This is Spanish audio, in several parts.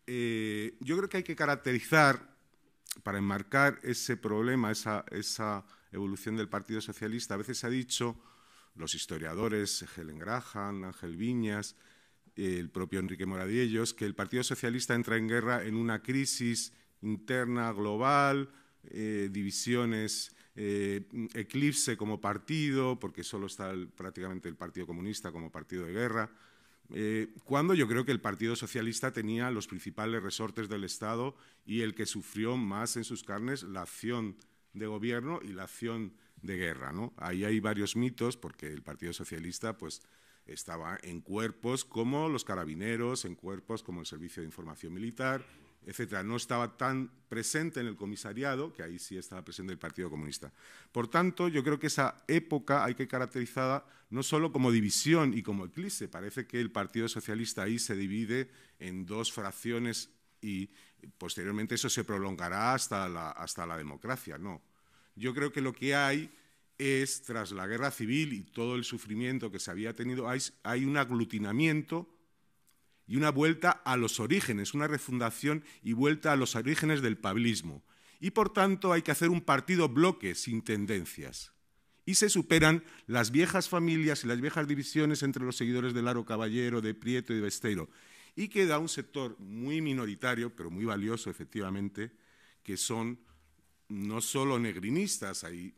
yo creo que hay que caracterizar, para enmarcar ese problema, esa evolución del Partido Socialista. A veces se ha dicho, los historiadores, Helen Graham, Ángel Viñas, el propio Enrique Moradiellos, que el Partido Socialista entra en guerra en una crisis interna global, divisiones, eclipse como partido, porque solo está prácticamente el Partido Comunista como partido de guerra, cuando yo creo que el Partido Socialista tenía los principales resortes del Estado y el que sufrió más en sus carnes la acción de gobierno y la acción de guerra, ¿no? Ahí hay varios mitos, porque el Partido Socialista pues, estaba en cuerpos como los carabineros, en cuerpos como el Servicio de Información Militar, etcétera. No estaba tan presente en el comisariado, que ahí sí estaba presente el Partido Comunista. Por tanto, yo creo que esa época hay que caracterizarla no solo como división y como eclipse. Parece que el Partido Socialista ahí se divide en dos fracciones y posteriormente eso se prolongará hasta la democracia. No. Yo creo que lo que hay es, tras la guerra civil y todo el sufrimiento que se había tenido, hay un aglutinamiento y una vuelta a los orígenes, una refundación y vuelta a los orígenes del pablismo. Y, por tanto, hay que hacer un partido bloque sin tendencias. Y se superan las viejas familias y las viejas divisiones entre los seguidores de Laro Caballero, de Prieto y de Besteiro. Y queda un sector muy minoritario, pero muy valioso, efectivamente, que son no solo negrinistas, es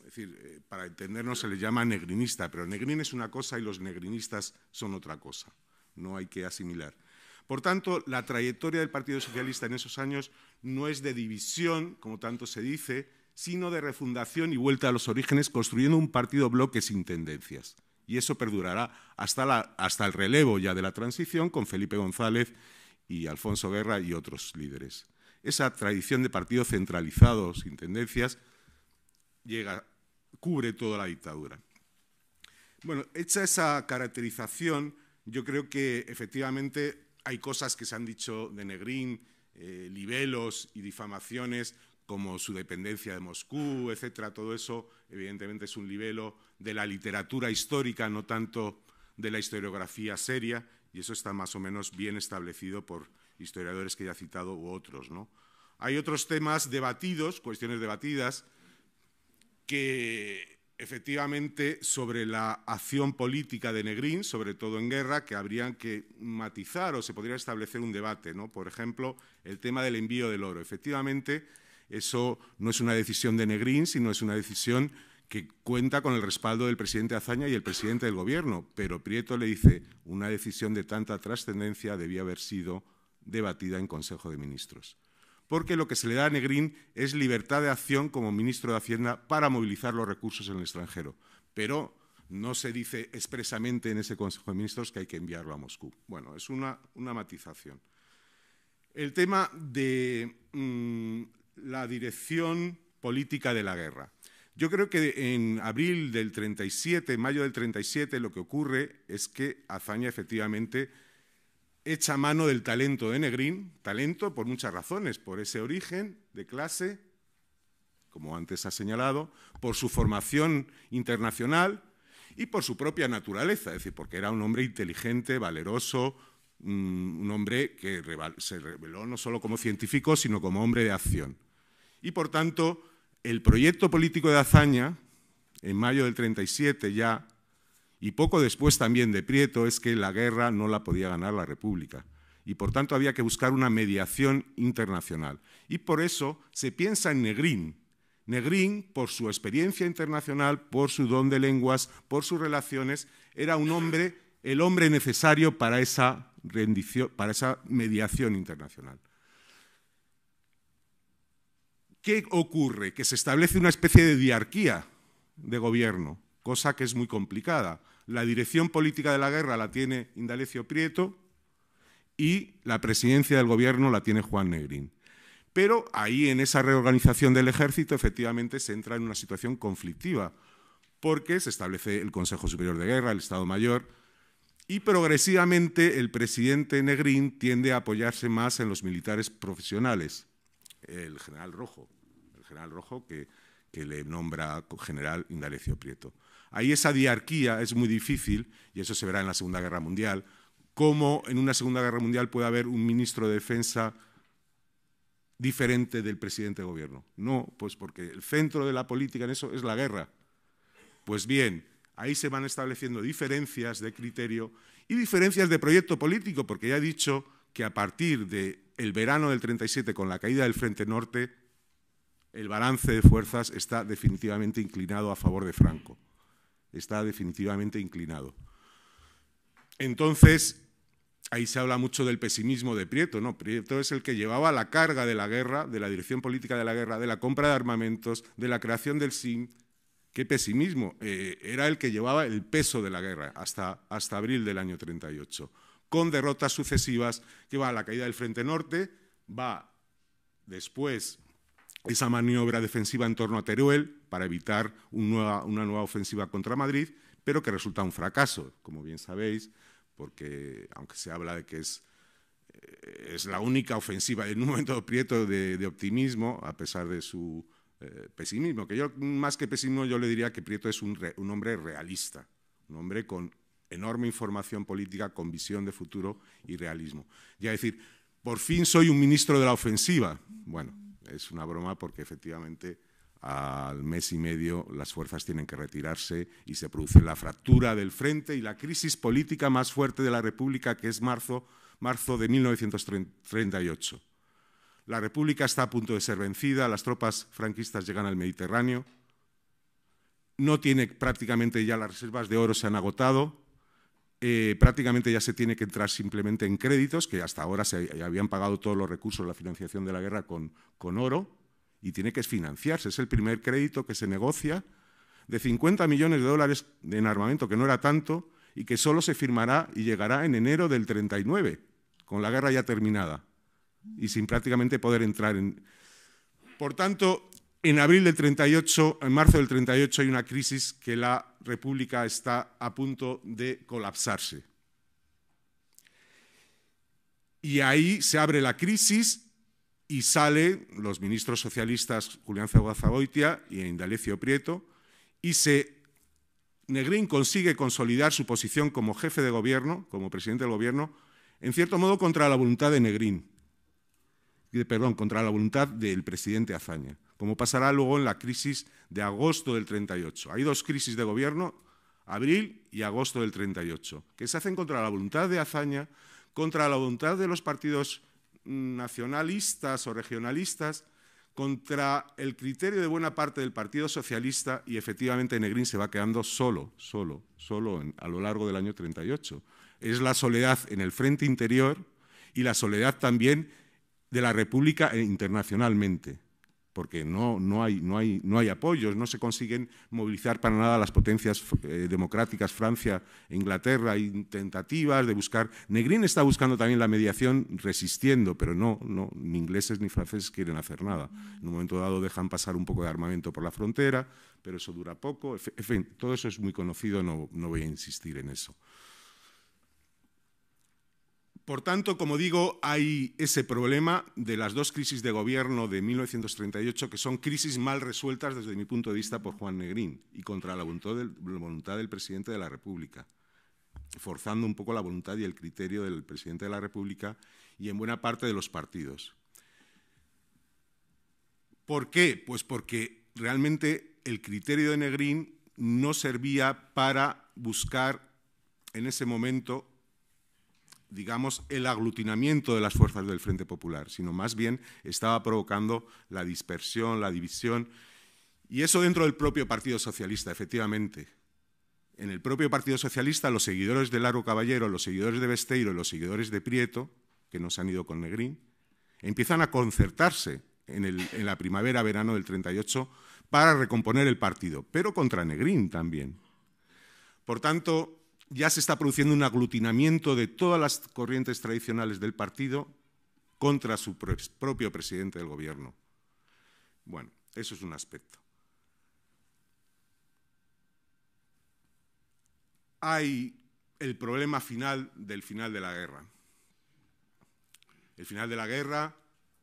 decir, para entendernos se les llama negrinista, pero negrín es una cosa y los negrinistas son otra cosa. No hay que asimilar. Por tanto, la trayectoria del Partido Socialista en esos años no es de división, como tanto se dice, sino de refundación y vuelta a los orígenes, construyendo un partido bloque sin tendencias. Y eso perdurará hasta el relevo ya de la transición con Felipe González y Alfonso Guerra y otros líderes. Esa tradición de partido centralizado sin tendencias cubre toda la dictadura. Bueno, hecha esa caracterización, yo creo que efectivamente hay cosas que se han dicho de Negrín, libelos y difamaciones, como su dependencia de Moscú, etcétera. Todo eso, evidentemente, es un libelo de la literatura histórica, no tanto de la historiografía seria, y eso está más o menos bien establecido por historiadores que ya he citado u otros, ¿no? Hay otros temas debatidos, cuestiones debatidas, que efectivamente sobre la acción política de Negrín, sobre todo en guerra, que habrían que matizar o se podría establecer un debate, ¿no? Por ejemplo, el tema del envío del oro. Efectivamente, eso no es una decisión de Negrín, sino es una decisión que cuenta con el respaldo del presidente Azaña y el presidente del Gobierno, pero Prieto le dice, una decisión de tanta trascendencia debía haber sido debatida en Consejo de Ministros. Porque lo que se le da a Negrín es libertad de acción como ministro de Hacienda para movilizar los recursos en el extranjero. Pero no se dice expresamente en ese Consejo de Ministros que hay que enviarlo a Moscú. Bueno, es una matización. El tema de la dirección política de la guerra. Yo creo que en abril del 37, mayo del 37, lo que ocurre es que Azaña efectivamente echa mano del talento de Negrín, talento por muchas razones, por ese origen de clase, como antes ha señalado, por su formación internacional y por su propia naturaleza, es decir, porque era un hombre inteligente, valeroso, un hombre que se reveló no solo como científico, sino como hombre de acción. Y, por tanto, el proyecto político de Azaña, en mayo del 37 ya, y poco después también de Prieto, es que la guerra no la podía ganar la República. Y, por tanto, había que buscar una mediación internacional. Y por eso se piensa en Negrín. Negrín, por su experiencia internacional, por su don de lenguas, por sus relaciones, era un hombre, el hombre necesario para esa rendición, para esa mediación internacional. ¿Qué ocurre? Que se establece una especie de diarquía de gobierno, cosa que es muy complicada. La dirección política de la guerra la tiene Indalecio Prieto y la presidencia del gobierno la tiene Juan Negrín. Pero ahí, en esa reorganización del ejército, efectivamente se entra en una situación conflictiva, porque se establece el Consejo Superior de Guerra, el Estado Mayor, y progresivamente el presidente Negrín tiende a apoyarse más en los militares profesionales, el general Rojo que le nombra general Indalecio Prieto. Ahí esa diarquía es muy difícil, y eso se verá en la Segunda Guerra Mundial, cómo en una Segunda Guerra Mundial puede haber un ministro de Defensa diferente del presidente de gobierno. No, pues porque el centro de la política en eso es la guerra. Pues bien, ahí se van estableciendo diferencias de criterio y diferencias de proyecto político, porque ya he dicho que a partir del verano del 37, con la caída del Frente Norte, el balance de fuerzas está definitivamente inclinado a favor de Franco. Está definitivamente inclinado. Entonces, ahí se habla mucho del pesimismo de Prieto, ¿no? Prieto es el que llevaba la carga de la guerra, de la dirección política de la guerra, de la compra de armamentos, de la creación del SIM. ¡Qué pesimismo! Era el que llevaba el peso de la guerra hasta abril del año 38, con derrotas sucesivas, que va a la caída del Frente Norte, va después esa maniobra defensiva en torno a Teruel para evitar una nueva ofensiva contra Madrid, pero que resulta un fracaso, como bien sabéis, porque aunque se habla de que es la única ofensiva, en un momento Prieto de optimismo, a pesar de su pesimismo, que yo, más que pesimismo, yo le diría que Prieto es un hombre realista, un hombre con enorme información política, con visión de futuro y realismo. Ya decir, por fin soy un ministro de la ofensiva. Bueno, es una broma porque efectivamente al mes y medio las fuerzas tienen que retirarse y se produce la fractura del frente y la crisis política más fuerte de la República, que es marzo de 1938. La República está a punto de ser vencida, las tropas franquistas llegan al Mediterráneo, no tiene prácticamente ya las reservas de oro se han agotado, prácticamente ya se tiene que entrar simplemente en créditos, que hasta ahora se habían pagado todos los recursos de la financiación de la guerra con oro, y tiene que financiarse. Es el primer crédito que se negocia de 50 millones de dólares en armamento, que no era tanto, y que solo se firmará y llegará en enero del 39, con la guerra ya terminada, y sin prácticamente poder entrar en... Por tanto, en abril del 38, en marzo del 38, hay una crisis que la República está a punto de colapsarse. Y ahí se abre la crisis y salen los ministros socialistas Julián Zagoitia y Indalecio Prieto, y Negrín consigue consolidar su posición como jefe de gobierno, como presidente del gobierno, en cierto modo contra la voluntad de Negrín, contra la voluntad del presidente Azaña, como pasará luego en la crisis de agosto del 38. Hay dos crisis de gobierno, abril y agosto del 38, que se hacen contra la voluntad de Azaña, contra la voluntad de los partidos nacionalistas o regionalistas, contra el criterio de buena parte del Partido Socialista, y efectivamente Negrín se va quedando solo a lo largo del año 38. Es la soledad en el frente interior y la soledad también de la República internacionalmente, porque no hay apoyos, no se consiguen movilizar para nada las potencias democráticas, Francia e Inglaterra, hay tentativas de buscar. Negrín está buscando también la mediación, resistiendo, pero ni ingleses ni franceses quieren hacer nada. En un momento dado dejan pasar un poco de armamento por la frontera, pero eso dura poco. En fin, todo eso es muy conocido, no voy a insistir en eso. Por tanto, como digo, hay ese problema de las dos crisis de gobierno de 1938, que son crisis mal resueltas desde mi punto de vista por Juan Negrín y contra la voluntad del presidente de la República, forzando un poco la voluntad y el criterio del presidente de la República y en buena parte de los partidos. ¿Por qué? Pues porque realmente el criterio de Negrín no servía para buscar en ese momento, digamos, el aglutinamiento de las fuerzas del Frente Popular, sino más bien estaba provocando la dispersión, la división, y eso dentro del propio Partido Socialista, efectivamente. En el propio Partido Socialista, los seguidores de Largo Caballero, los seguidores de Besteiro y los seguidores de Prieto, que no se han ido con Negrín, empiezan a concertarse en la primavera-verano del 38 para recomponer el partido, pero contra Negrín también. Por tanto, ya se está produciendo un aglutinamiento de todas las corrientes tradicionales del partido contra su propio presidente del gobierno. Bueno, eso es un aspecto. Hay el problema del final de la guerra. El final de la guerra,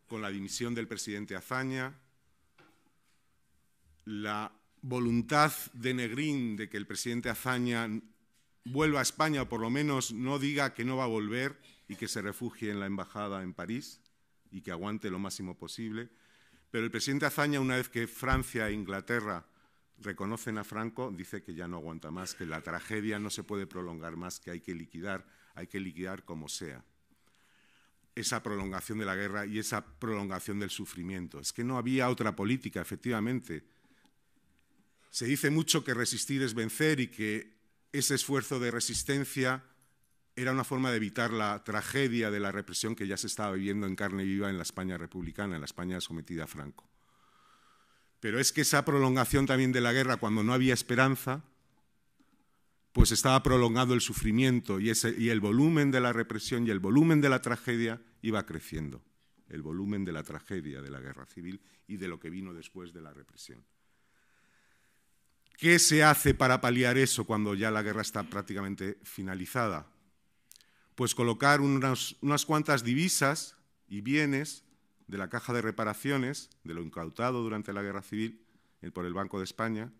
con la dimisión del presidente Azaña, la voluntad de Negrín de que el presidente Azaña vuelva a España, o por lo menos no diga que no va a volver y que se refugie en la embajada en París y que aguante lo máximo posible. Pero el presidente Azaña, una vez que Francia e Inglaterra reconocen a Franco, dice que ya no aguanta más, que la tragedia no se puede prolongar más, que hay que liquidar como sea esa prolongación de la guerra y esa prolongación del sufrimiento. Es que no había otra política, efectivamente. Se dice mucho que resistir es vencer y que ese esfuerzo de resistencia era una forma de evitar la tragedia de la represión que ya se estaba viviendo en carne viva en la España republicana, en la España sometida a Franco. Pero es que esa prolongación también de la guerra, cuando no había esperanza, pues estaba prolongado el sufrimiento y el volumen de la represión y el volumen de la tragedia iba creciendo. El volumen de la tragedia de la guerra civil y de lo que vino después de la represión. ¿Qué se hace para paliar eso cuando ya la guerra está prácticamente finalizada? Pues colocar unas cuantas divisas y bienes de la caja de reparaciones, de lo incautado durante la guerra civil por el Banco de España,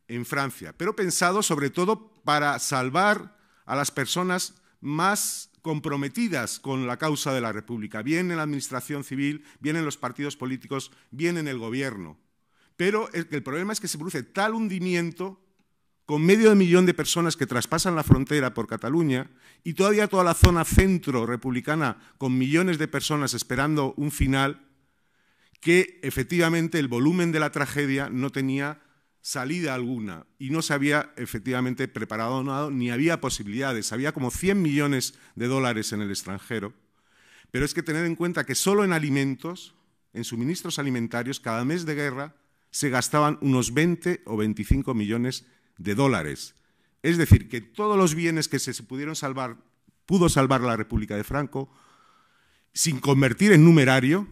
en Francia, pero pensado sobre todo para salvar a las personas más comprometidas con la causa de la República, bien en la administración civil, bien en los partidos políticos, bien en el gobierno. Pero el problema es que se produce tal hundimiento con 500.000 de personas que traspasan la frontera por Cataluña y todavía toda la zona centro republicana con millones de personas esperando un final, que efectivamente el volumen de la tragedia no tenía salida alguna y no se había efectivamente preparado nada, ni había posibilidades. Había como 100 millones de dólares en el extranjero, pero es que tened en cuenta que solo en alimentos, en suministros alimentarios, cada mes de guerra se gastaban unos 20 o 25 millones de dólares. Es decir, que todos los bienes que se pudieron salvar, pudo salvar la República de Franco, sin convertir en numerario,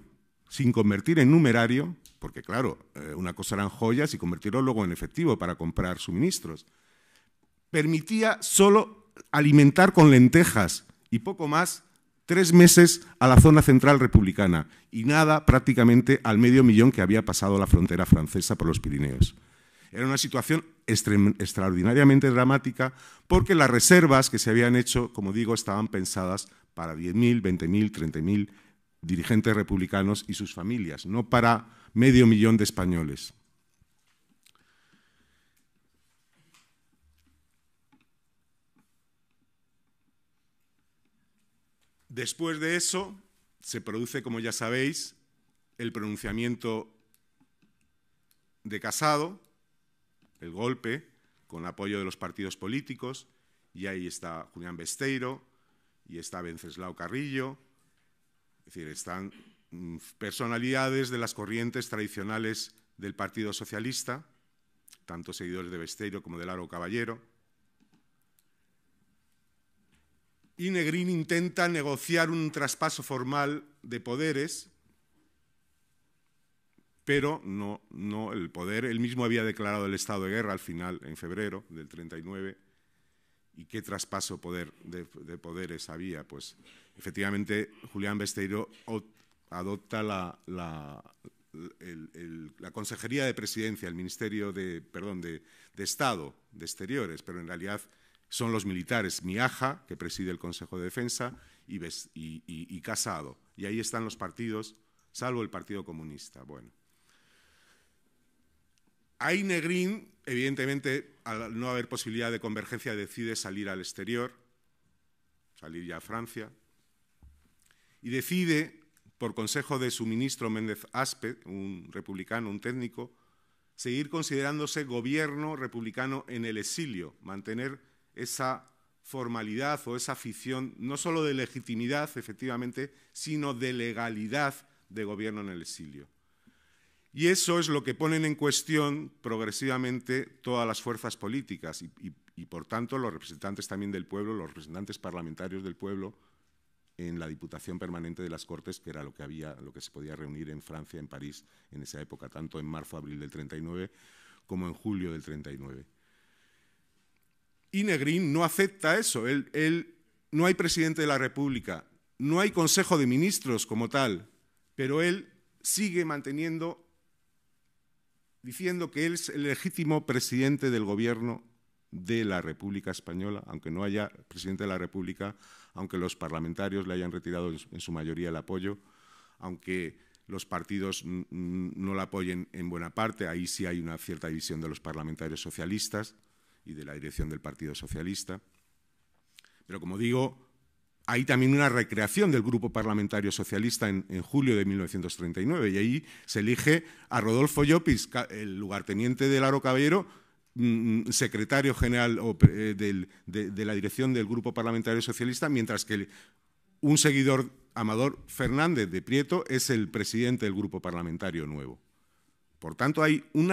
porque claro, una cosa eran joyas y convertirlo luego en efectivo para comprar suministros. Permitía solo alimentar con lentejas y poco más 3 meses a la zona central republicana y nada prácticamente al 500.000 que había pasado la frontera francesa por los Pirineos. Era una situación extraordinariamente dramática porque las reservas que se habían hecho, como digo, estaban pensadas para 10.000, 20.000, 30.000 dirigentes republicanos y sus familias, no para 500.000 de españoles. Después de eso, se produce, como ya sabéis, el pronunciamiento de Casado, el golpe, con apoyo de los partidos políticos, y ahí está Julián Besteiro, y está Wenceslao Carrillo, es decir, están personalidades de las corrientes tradicionales del Partido Socialista, tanto seguidores de Besteiro como de Largo Caballero. Y Negrín intenta negociar un traspaso formal de poderes, pero no el poder. Él mismo había declarado el estado de guerra al final, en febrero del 39. ¿Y qué traspaso de poderes había? Pues efectivamente Julián Besteiro adopta la Consejería de Presidencia, el Ministerio de Estado, de Exteriores, pero en realidad son los militares, Miaja, que preside el Consejo de Defensa, y Casado. Y ahí están los partidos, salvo el Partido Comunista. Bueno. Ahí Negrín, evidentemente, al no haber posibilidad de convergencia, decide salir al exterior, salir ya a Francia, y decide, por consejo de su ministro Méndez Aspe, un republicano, un técnico, seguir considerándose gobierno republicano en el exilio, mantener esa formalidad o esa ficción, no solo de legitimidad, efectivamente, sino de legalidad de gobierno en el exilio. Y eso es lo que ponen en cuestión progresivamente todas las fuerzas políticas y por tanto, los representantes también del pueblo, los representantes parlamentarios del pueblo en la Diputación Permanente de las Cortes, que era lo que se podía reunir en Francia, en París, en esa época, tanto en marzo-abril del 39 como en julio del 39. Y Negrín no acepta eso. No hay presidente de la República, no hay Consejo de Ministros como tal, pero él sigue diciendo que él es el legítimo presidente del gobierno de la República Española, aunque no haya presidente de la República, aunque los parlamentarios le hayan retirado en su mayoría el apoyo, aunque los partidos no la apoyen en buena parte, ahí sí hay una cierta división de los parlamentarios socialistas y de la dirección del Partido Socialista. Pero, como digo, hay también una recreación del Grupo Parlamentario Socialista en julio de 1939 y ahí se elige a Rodolfo Llopis, el lugarteniente de Laro Caballero, secretario general de la dirección del Grupo Parlamentario Socialista, mientras que un seguidor, Amador Fernández de Prieto, es el presidente del Grupo Parlamentario nuevo. Por tanto, hay un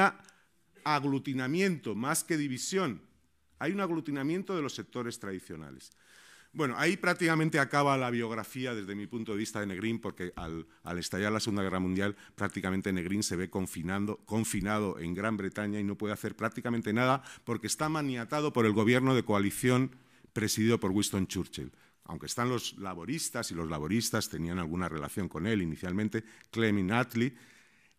aglutinamiento, más que división, hay un aglutinamiento de los sectores tradicionales. Bueno, ahí prácticamente acaba la biografía desde mi punto de vista de Negrín, porque al estallar la Segunda Guerra Mundial prácticamente Negrín se ve confinado en Gran Bretaña y no puede hacer prácticamente nada porque está maniatado por el gobierno de coalición presidido por Winston Churchill. Aunque están los laboristas y los laboristas tenían alguna relación con él inicialmente, Clement Attlee,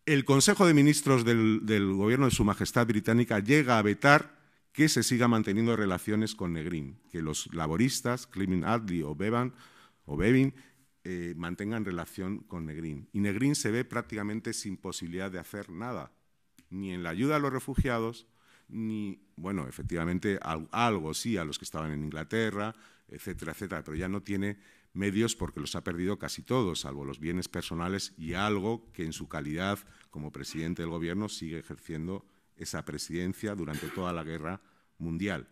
el Consejo de Ministros del gobierno de Su Majestad Británica llega a vetar que se siga manteniendo relaciones con Negrín, que los laboristas, Clement Attlee o Bevin, mantengan relación con Negrín. Y Negrín se ve prácticamente sin posibilidad de hacer nada, ni en la ayuda a los refugiados, ni, bueno, efectivamente, algo sí a los que estaban en Inglaterra, etcétera, etcétera, pero ya no tiene medios porque los ha perdido casi todos, salvo los bienes personales y algo que en su calidad como presidente del gobierno sigue ejerciendo esa presidencia durante toda la guerra mundial.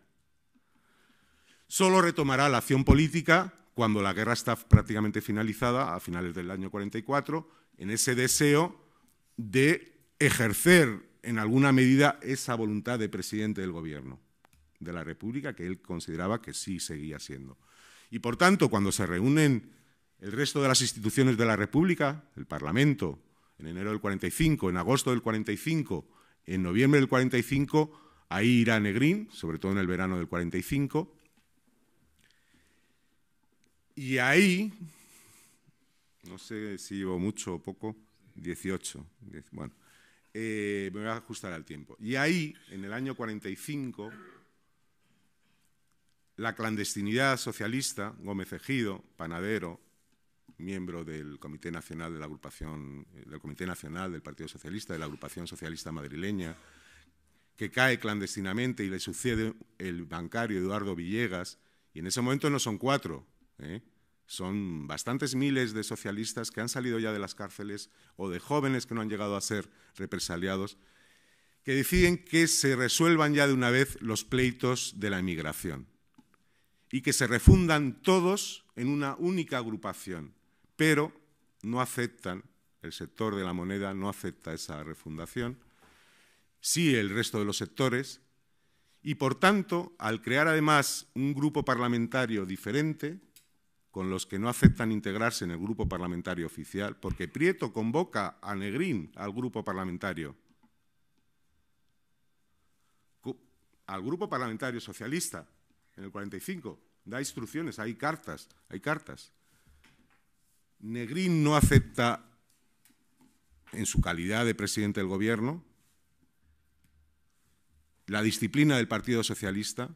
Solo retomará la acción política cuando la guerra está prácticamente finalizada, a finales del año 44, en ese deseo de ejercer en alguna medida esa voluntad de presidente del gobierno de la República, que él consideraba que sí seguía siendo. Y por tanto, cuando se reúnen el resto de las instituciones de la República, el Parlamento, en enero del 45, en agosto del 45, en noviembre del 45, ahí irá Negrín, sobre todo en el verano del 45, y ahí, no sé si llevo mucho o poco, 18, bueno, me voy a ajustar al tiempo. Y ahí, en el año 45, la clandestinidad socialista, Gómez Ejido, panadero, miembro del Comité Nacional de la Agrupación, del Comité Nacional del Partido Socialista, de la Agrupación Socialista Madrileña, que cae clandestinamente y le sucede el bancario Eduardo Villegas, y en ese momento no son 4, son bastantes miles de socialistas que han salido ya de las cárceles o de jóvenes que no han llegado a ser represaliados, que deciden que se resuelvan ya de una vez los pleitos de la emigración y que se refundan todos en una única agrupación, pero no aceptan, el sector de la moneda no acepta esa refundación, sí el resto de los sectores, y por tanto, al crear además un grupo parlamentario diferente, con los que no aceptan integrarse en el grupo parlamentario oficial, porque Prieto convoca a Negrín al grupo parlamentario socialista, en el 45, da instrucciones, hay cartas. Negrín no acepta, en su calidad de presidente del gobierno, la disciplina del Partido Socialista,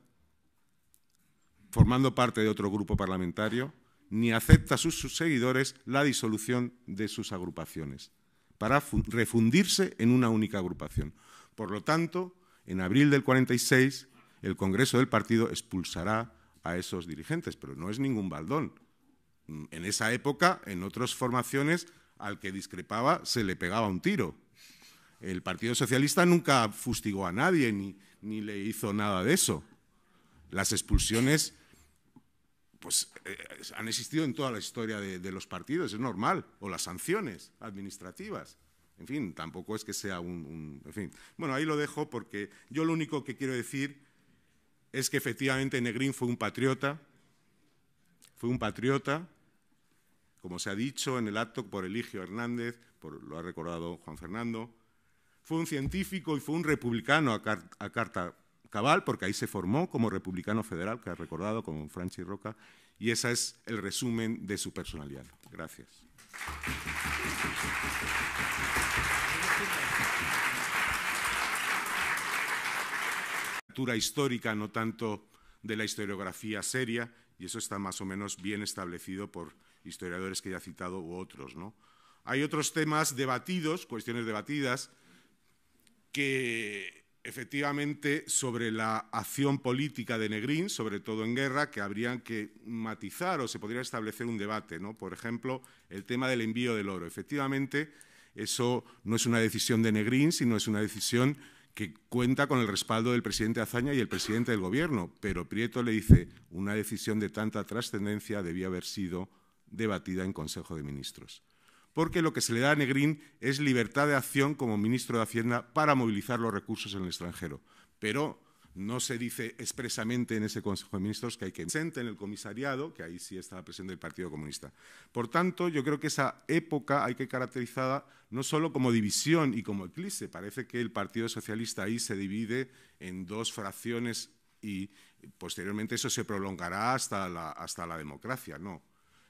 formando parte de otro grupo parlamentario, ni acepta a sus seguidores la disolución de sus agrupaciones, para refundirse en una única agrupación. Por lo tanto, en abril del 46, el Congreso del partido expulsará a esos dirigentes, pero no es ningún baldón. En esa época, en otras formaciones, al que discrepaba se le pegaba un tiro. El Partido Socialista nunca fustigó a nadie ni le hizo nada de eso. Las expulsiones pues, han existido en toda la historia de los partidos, es normal, o las sanciones administrativas. En fin, tampoco es que sea en fin. Bueno, ahí lo dejo porque yo lo único que quiero decir es que efectivamente Negrín fue un patriota, como se ha dicho en el acto por Eligio Hernández, lo ha recordado Juan Fernando, fue un científico y fue un republicano a carta cabal, porque ahí se formó como republicano federal, que ha recordado, como Franchi Roca, y ese es el resumen de su personalidad. Gracias. literatura histórica, no tanto de la historiografía seria, y eso está más o menos bien establecido por historiadores que ya he citado u otros, ¿no? Hay otros temas debatidos, cuestiones debatidas, que efectivamente sobre la acción política de Negrín, sobre todo en guerra, que habrían que matizar o se podría establecer un debate, ¿no? Por ejemplo, el tema del envío del oro. Efectivamente, eso no es una decisión de Negrín, sino es una decisión que cuenta con el respaldo del presidente Azaña y el presidente del Gobierno, pero Prieto le dice, una decisión de tanta trascendencia debía haber sido debatida en Consejo de Ministros. Porque lo que se le da a Negrín es libertad de acción como ministro de Hacienda para movilizar los recursos en el extranjero. Pero no se dice expresamente en ese Consejo de Ministros que hay que presente en el comisariado, que ahí sí estaba presente el Partido Comunista. Por tanto, yo creo que esa época hay que caracterizarla no solo como división y como eclipse. Parece que el Partido Socialista ahí se divide en dos fracciones y posteriormente eso se prolongará hasta la democracia. No.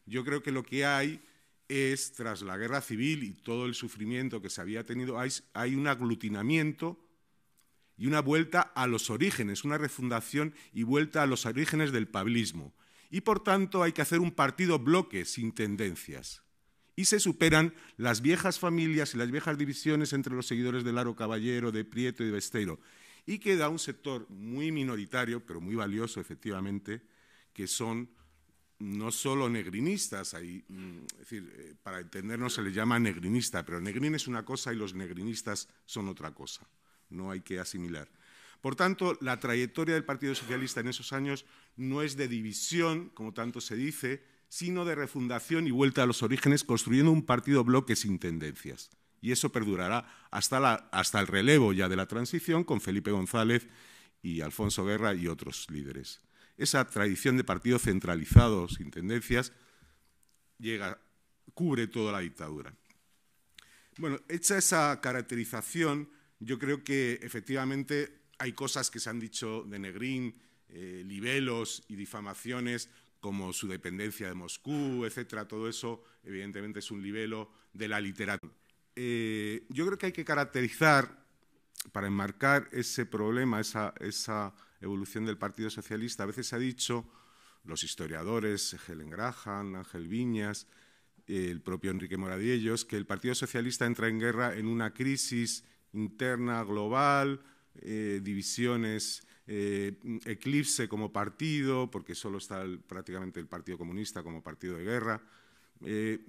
Yo creo que lo que hay es, tras la guerra civil y todo el sufrimiento que se había tenido, hay un aglutinamiento y una vuelta a los orígenes, una refundación y vuelta a los orígenes del pablismo. Y, por tanto, hay que hacer un partido bloque sin tendencias. Y se superan las viejas familias y las viejas divisiones entre los seguidores de Laro Caballero, de Prieto y de Besteiro. Y queda un sector muy minoritario, pero muy valioso, efectivamente, que son no solo negrinistas, es decir, para entendernos se les llama negrinista, pero Negrín es una cosa y los negrinistas son otra cosa, no hay que asimilar. Por tanto, la trayectoria del Partido Socialista en esos años no es de división, como tanto se dice, sino de refundación y vuelta a los orígenes, construyendo un partido bloque sin tendencias. Y eso perdurará hasta el relevo ya de la transición con Felipe González y Alfonso Guerra y otros líderes. Esa tradición de partido centralizado, sin tendencias, cubre toda la dictadura. Bueno, hecha esa caracterización, yo creo que efectivamente hay cosas que se han dicho de Negrín, libelos y difamaciones, como su dependencia de Moscú, etcétera. Todo eso, evidentemente, es un libelo de la literatura. Yo creo que hay que caracterizar, para enmarcar ese problema, esa evolución del Partido Socialista, a veces se ha dicho, los historiadores, Helen Graham, Ángel Viñas, el propio Enrique Moradiellos, que el Partido Socialista entra en guerra en una crisis interna global, divisiones, eclipse como partido, porque solo está prácticamente el Partido Comunista como partido de guerra,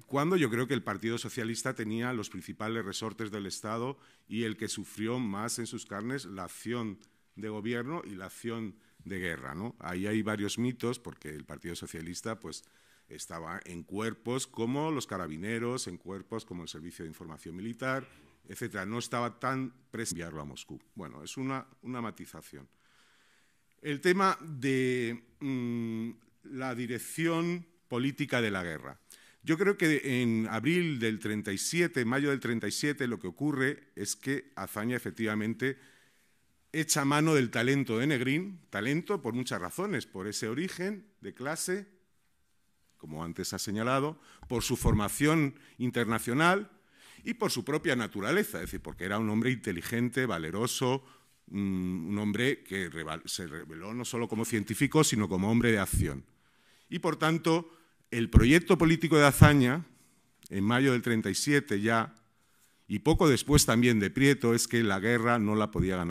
cuando yo creo que el Partido Socialista tenía los principales resortes del Estado y el que sufrió más en sus carnes la acción de gobierno y la acción de guerra, ¿no? Ahí hay varios mitos, porque el Partido Socialista pues, estaba en cuerpos como los carabineros, en cuerpos como el Servicio de Información Militar, etcétera. No estaba tan presente enviarlo a Moscú. Bueno, es una matización. El tema de la dirección política de la guerra. Yo creo que en abril del 37, mayo del 37, lo que ocurre es que Azaña efectivamente echa mano del talento de Negrín, talento por muchas razones, por ese origen de clase, como antes ha señalado, por su formación internacional y por su propia naturaleza, es decir, porque era un hombre inteligente, valeroso, un hombre que se reveló no solo como científico, sino como hombre de acción. Y, por tanto, el proyecto político de Azaña, en mayo del 37 ya, y poco después también de Prieto, es que la guerra no la podía ganar